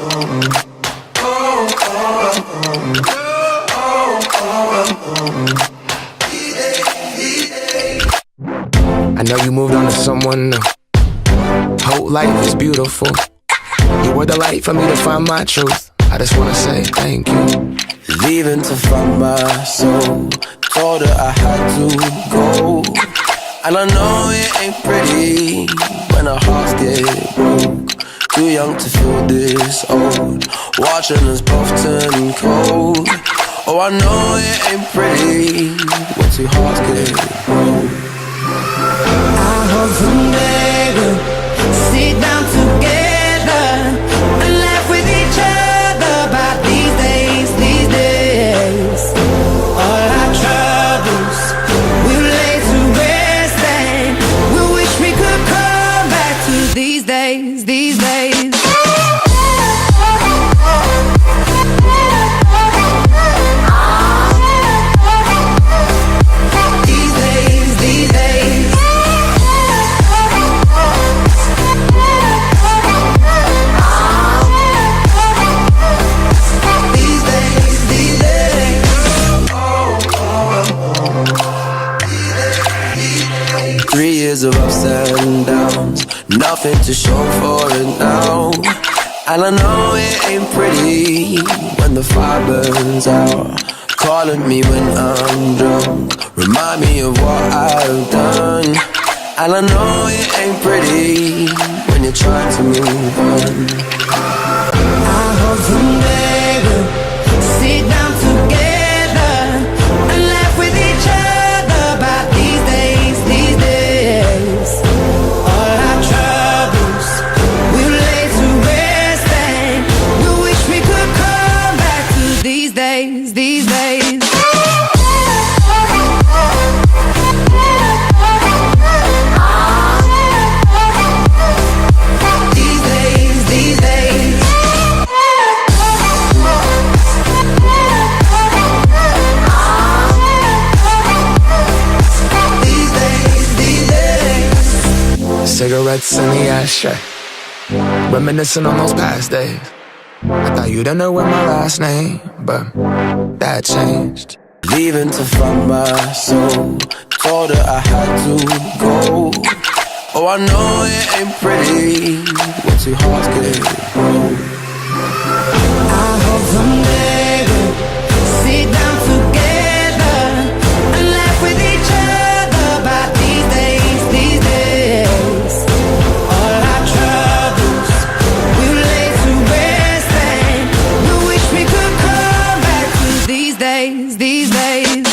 I know you moved on to someone new. Whole life is beautiful. You were the light for me to find my truth. I just wanna say thank you. Leaving to find my soul. Told her I had to go. And I know it ain't pretty when our hearts get broke. Too young to feel this old. Watching us both turn cold. Oh, I know it ain't pretty when two hearts get broke. I hope someday we'll sit down together and laugh with each other about these days, these days. All our troubles we'll lay to rest and we'll wish we could come back to these days, these days. Of ups and downs, nothing to show for it now. And I know it ain't pretty when the fire burns out. Calling me when I'm drunk, remind me of what I've done. And I know it ain't pretty when you're trying to move on. I hope someday we'll sit down together and laugh with each other about these days, these days. All our troubles we'll lay to rest and we wish we could come back to these days, these days. Cigarettes in the ashtray, reminiscing on those past days. I thought you'd know with my last name, but that changed. Leaving to find my soul. Told her I had to go. Oh, I know it ain't pretty when two hearts get broke. I hope someday we'll sit down together and laugh with each other about these days, these days. All our troubles we'll lay to rest and we wish we could come back to these days, these days.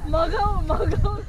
먹어.